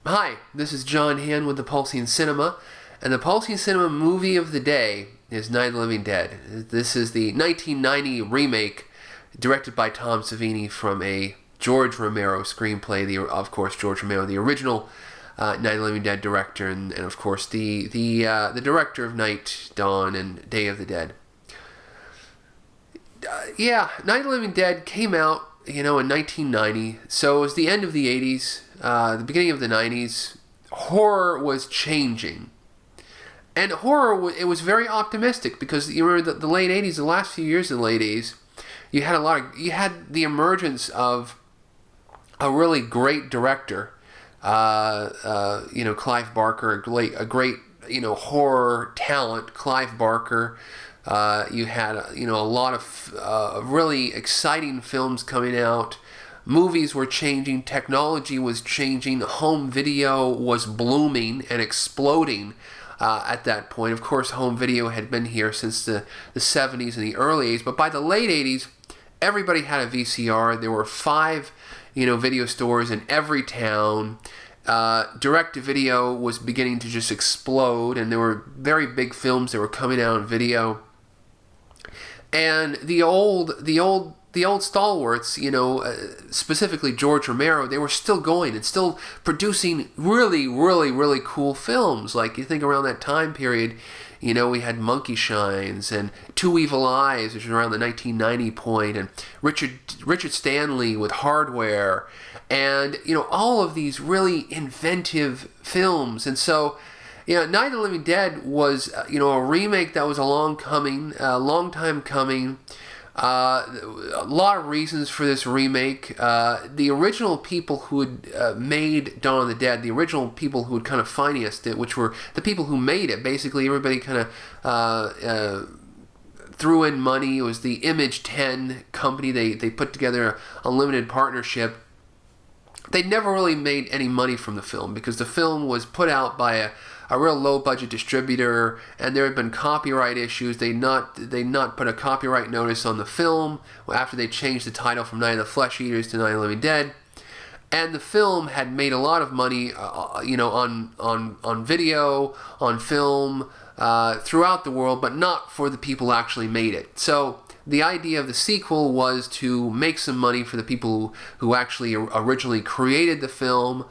Hi, this is John Hand with the Pulsing Cinema, and the Pulsing Cinema movie of the day is Night of the Living Dead. This is the 1990 remake directed by Tom Savini from a George Romero screenplay. Of course, George Romero, the original Night of the Living Dead director, and of course the director of Night, Dawn, and Day of the Dead. Night of the Living Dead came out, in 1990, so it was the end of the 80s, the beginning of the 90s. Horror was changing. And horror, it was very optimistic, because you remember the late 80s, the last few years of the late 80s, you had the emergence of a really great director, Clive Barker, a great horror talent, Clive Barker. You had a lot of really exciting films coming out. Movies were changing, technology was changing, home video was blooming and exploding at that point. Of course, home video had been here since the 70s and the early 80s, but by the late 80s, everybody had a VCR. There were 5 video stores in every town. Direct-to-video was beginning to just explode, and there were very big films that were coming out on video. And the old stalwarts, specifically George Romero, they were still going and still producing really, really, really cool films. Like, you think around that time period, we had Monkey Shines and Two Evil Eyes, which was around the 1990 point, and Richard Stanley with Hardware, and all of these really inventive films. And so, Night of the Living Dead was, a remake that was a long time coming. A lot of reasons for this remake. The original people who had made Dawn of the Dead, the original people who had kind of financed it, which were the people who made it. Basically, everybody kind of threw in money. It was the Image 10 company. They put together a limited partnership. They never really made any money from the film, because the film was put out by a real low-budget distributor, and there had been copyright issues. They not put a copyright notice on the film after they changed the title from Night of the Flesh Eaters to Night of the Living Dead. And the film had made a lot of money, on video, on film, throughout the world, but not for the people who actually made it. So the idea of the sequel was to make some money for the people who actually originally created the film.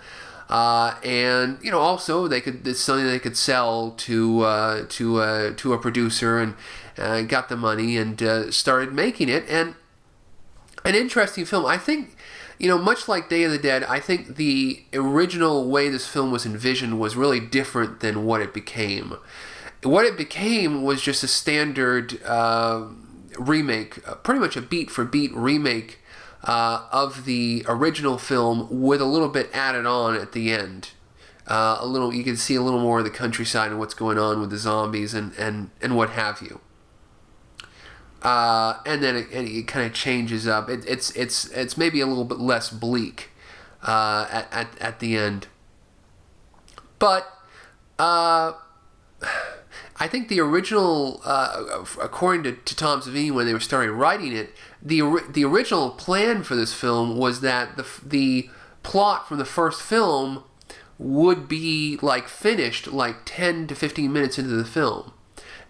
And also it's something they could sell to a producer, and got the money and started making it. And an interesting film, I think. Much like Day of the Dead, I think the original way this film was envisioned was really different than what it became. What it became was just a standard remake, pretty much a beat-for-beat remake of the original film, with a little bit added on at the end. You can see a little more of the countryside and what's going on with the zombies and what have you. And then it kind of changes up. It's maybe a little bit less bleak at the end, but I think the original, according to Tom Savini, when they were starting writing it, the original plan for this film was that the plot from the first film would be finished 10 to 15 minutes into the film,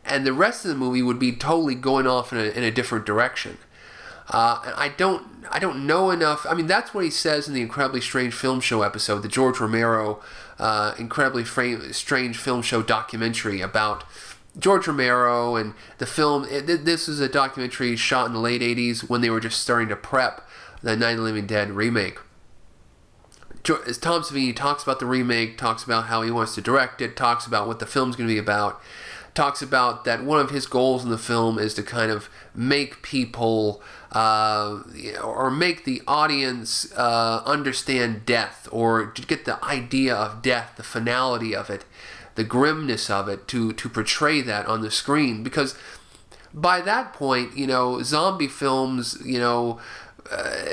and the rest of the movie would be totally going off in a different direction. And I don't know enough. I mean, that's what he says in the Incredibly Strange Film Show episode, the George Romero Incredibly Strange Film Show documentary about George Romero and the film. This is a documentary shot in the late 80s when they were just starting to prep the Night of the Living Dead remake. As Tom Savini talks about the remake, talks about how he wants to direct it, talks about what the film's going to be about, talks about that one of his goals in the film is to kind of make people or make the audience understand death, or to get the idea of death, the finality of it, the grimness of it, to portray that on the screen. Because by that point, zombie films,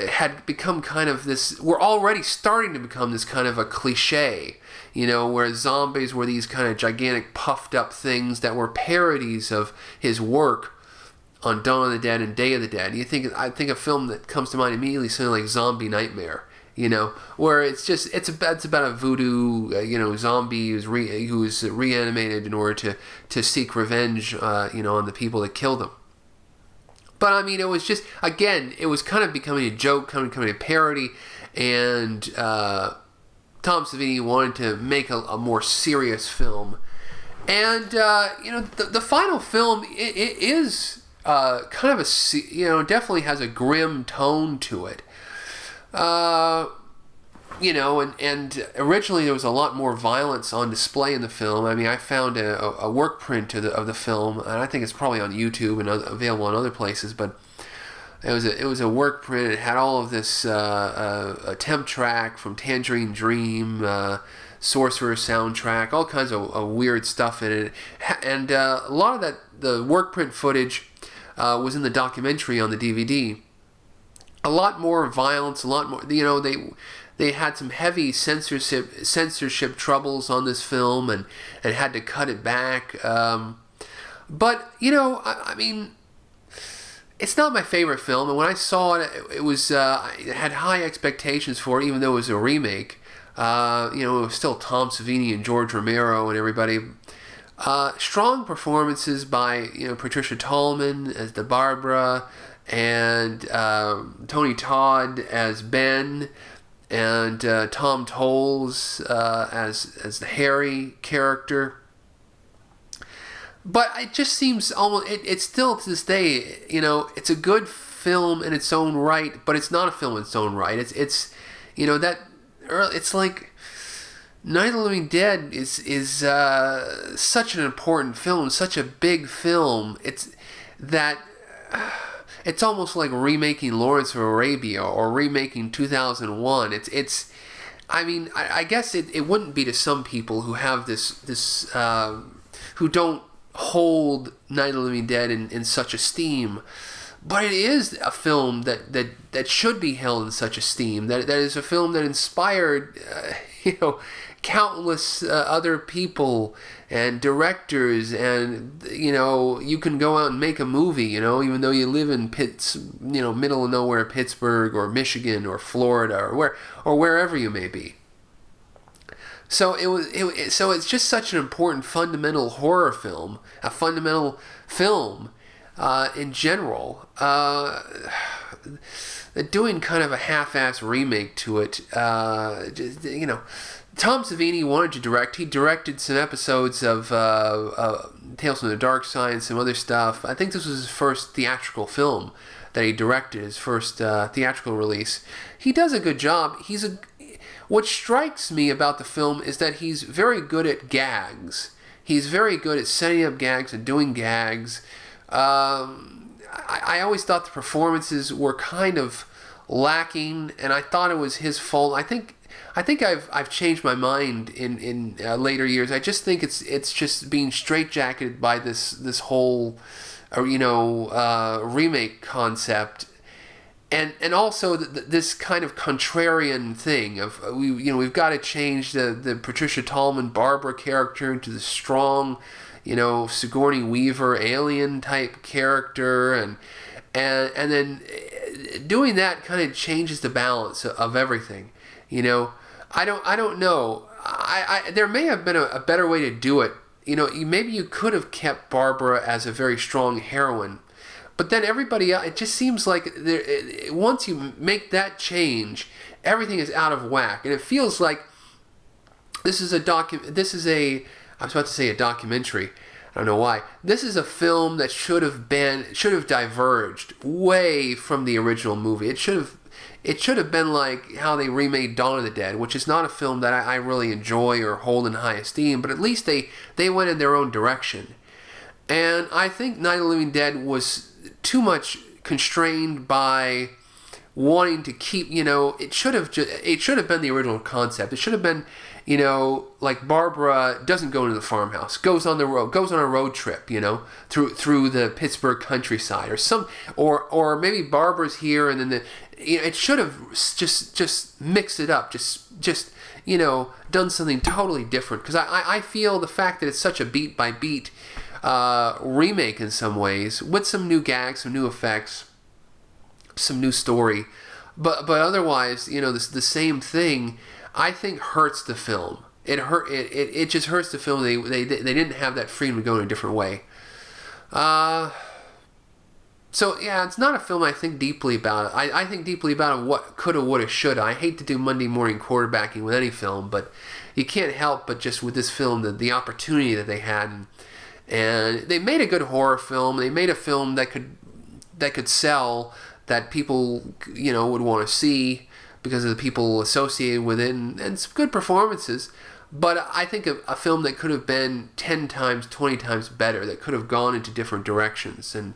had become kind of this, were already starting to become this kind of a cliche, where zombies were these kind of gigantic puffed up things that were parodies of his work on Dawn of the Dead and Day of the Dead. I think a film that comes to mind immediately is something like Zombie Nightmare, where it's about a voodoo zombie who's reanimated in order to seek revenge on the people that killed him. But I mean, it was just, again, it was kind of becoming a joke, becoming a parody, and Tom Savini wanted to make a more serious film. And the final film it is kind of definitely has a grim tone to it. And originally there was a lot more violence on display in the film. I mean, I found a work print of the film, and I think it's probably on YouTube and available in other places. But it was a work print. It had all of this a temp track from Tangerine Dream, Sorcerer soundtrack, all kinds of weird stuff in it, and a lot of the work print footage was in the documentary on the DVD. A lot more violence, a lot more. They had some heavy censorship troubles on this film, and had to cut it back. But I mean, it's not my favorite film, and when I saw it, it was I had high expectations for it, even though it was a remake. It was still Tom Savini and George Romero and everybody. Strong performances by Patricia Tallman as the Barbara, and Tony Todd as Ben, and Tom Towles as the Harry character. But it just seems almost, it's still to this day, it's a good film in its own right, but it's not a film in its own right. It's like Night of the Living Dead is such an important film, such a big film. It's almost like remaking Lawrence of Arabia or remaking 2001. I mean, I guess it wouldn't be to some people who have this who don't hold Night of the Living Dead in such esteem. But it is a film that should be held in such esteem. That is a film that inspired, countless other people and directors, and you can go out and make a movie. Even though you live in middle of nowhere Pittsburgh or Michigan or Florida or wherever you may be. So so it's just such an important fundamental horror film, a fundamental film. In general, doing kind of a half-ass remake to it, Tom Savini wanted to direct. He directed some episodes of Tales from the Dark Side and some other stuff. I think this was his first theatrical film that he directed, his first theatrical release. He does a good job. What strikes me about the film is that he's very good at gags. He's very good at setting up gags and doing gags. I always thought the performances were kind of lacking, and I thought it was his fault. I think I've changed my mind in later years. I just think it's just being straitjacketed by this whole remake concept, and also this kind of contrarian thing of we've got to change the Patricia Tallman Barbara character into the strong, Sigourney Weaver alien type character, and then doing that kind of changes the balance of everything. I don't know. There may have been a better way to do it. Maybe you could have kept Barbara as a very strong heroine, but then everybody else, it just seems like once you make that change, everything is out of whack, and it feels like this is a I was about to say a documentary. I don't know why. This is a film that should have diverged way from the original movie. It should have been like how they remade Dawn of the Dead, which is not a film that I really enjoy or hold in high esteem, but at least they went in their own direction. And I think Night of the Living Dead was too much constrained by wanting to keep, it should have been the original concept. It should have been, like Barbara doesn't go into the farmhouse, goes on a road trip, through the Pittsburgh countryside, or maybe Barbara's here, and then it should have just mixed it up, just done something totally different. Because I feel the fact that it's such a beat by beat remake in some ways, with some new gags, some new effects, some new story, but otherwise, the same thing, I think, hurts the film. It just hurts the film. They didn't have that freedom to go in a different way. So yeah, it's not a film I think deeply about. I think deeply about what coulda, woulda, shoulda. I hate to do Monday morning quarterbacking with any film, but you can't help but just with this film the opportunity that they had, and they made a good horror film. They made a film that could sell, that people would want to see because of the people associated with it, and some good performances. But I think a film that could have been 10 times, 20 times better, that could have gone into different directions, and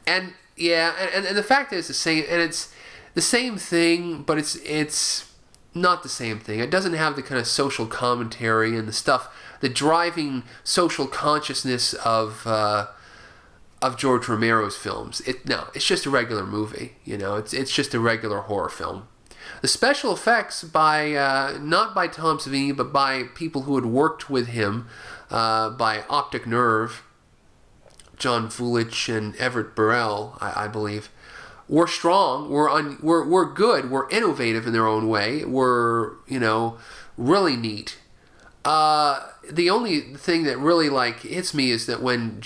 the fact is the same, and it's the same thing, but it's not the same thing. It doesn't have the kind of social commentary and the stuff, the driving social consciousness of George Romero's films. It's just a regular movie. It's just a regular horror film. The special effects not by Tom Savini, but by people who had worked with him, by Optic Nerve, John Vulich and Everett Burrell, I believe, were strong, were good, were innovative in their own way, were really neat. The only thing that really hits me is that when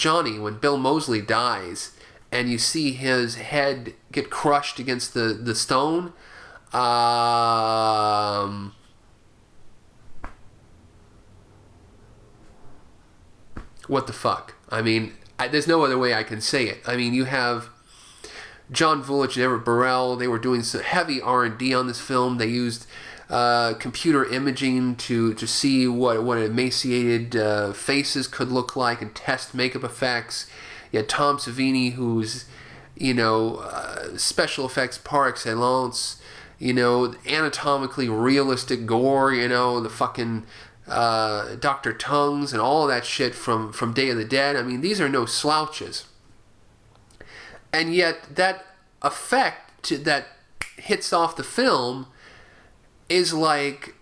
Bill Moseley dies, and you see his head get crushed against the stone. What the fuck? I mean, there's no other way I can say it. I mean, you have John Vulich and Everett Burrell. They were doing some heavy R&D on this film. They used computer imaging to see what emaciated faces could look like and test makeup effects. You had Tom Savini, who's special effects par excellence. Anatomically realistic gore. The fucking Dr. Tongues and all of that shit from Day of the Dead. I mean, these are no slouches. And yet that effect that hits off the film is like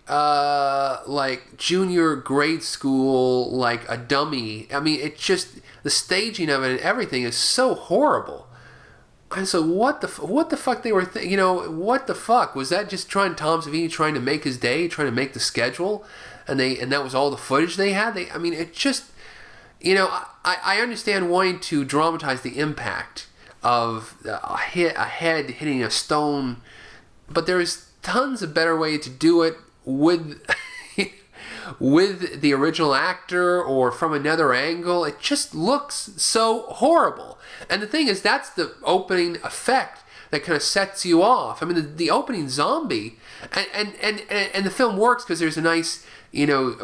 junior grade school, like a dummy. I mean, it just, the staging of it and everything is so horrible. And so what the fuck they were what the fuck was that? Just Tom Savini trying to make his day, trying to make the schedule, and that was all the footage they had. It just, I understand wanting to dramatize the impact of a head hitting a stone, but there's tons of better way to do it with with the original actor or from another angle. It just looks so horrible. And the thing is, that's the opening effect that kind of sets you off. I mean, the opening zombie, and the film works because there's a nice,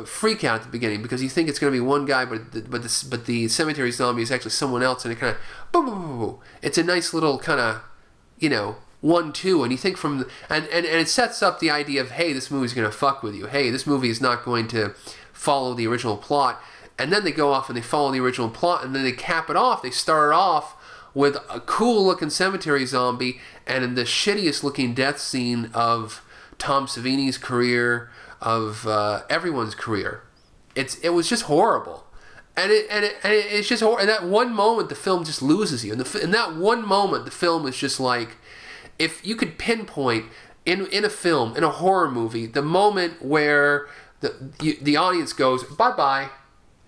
freak out at the beginning, because you think it's going to be one guy, but the cemetery zombie is actually someone else, and it kind of boom, boom, boom, boom. It's a nice little kind of 1-2, and you think and it sets up the idea of, hey, this movie's going to fuck with you. Hey, this movie is not going to follow the original plot. And then they go off and they follow the original plot, and then they cap it off. They start off with a cool-looking cemetery zombie and in the shittiest-looking death scene of Tom Savini's career, of everyone's career. It was just horrible. And it's just horrible. In that one moment, the film just loses you. In that one moment, the film is just like, if you could pinpoint in a film, in a horror movie, the moment where the audience goes, bye-bye,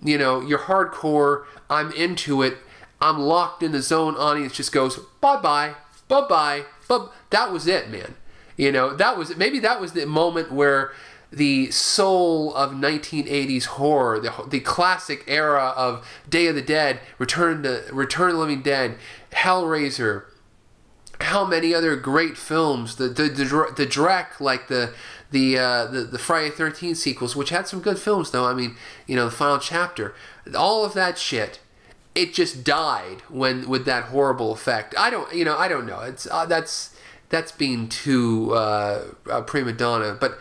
you're hardcore, I'm into it, I'm locked in the zone, audience just goes, bye-bye, bye-bye, that was it, man. That was the moment where the soul of 1980s horror, the classic era of Day of the Dead, Return of the Living Dead, Hellraiser, how many other great films, the Drek, like the Friday the 13th sequels, which had some good films though. I mean, the Final Chapter, all of that shit, it just died with that horrible effect. I don't know. It's that's being too prima donna, but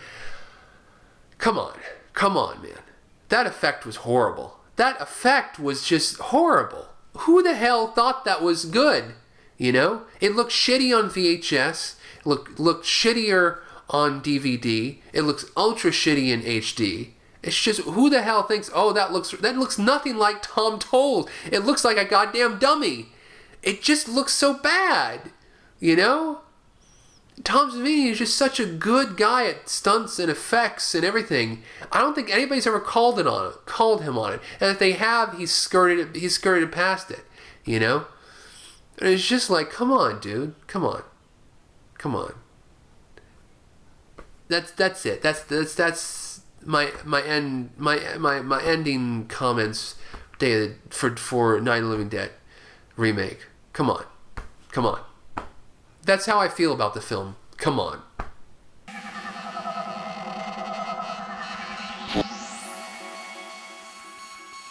come on, man. That effect was horrible. That effect was just horrible. Who the hell thought that was good? It looked shitty on VHS. It looked shittier on DVD. It looks ultra shitty in HD. It's just, who the hell thinks, oh, that looks nothing like Tom Told. It looks like a goddamn dummy. It just looks so bad, Tom Savini is just such a good guy at stunts and effects and everything. I don't think anybody's ever called him on it. And if they have, he's skirted past it, you know? And it's just like, come on, dude. Come on. That's it. That's my ending comments for Night of the Living Dead remake. Come on. That's how I feel about the film. Come on.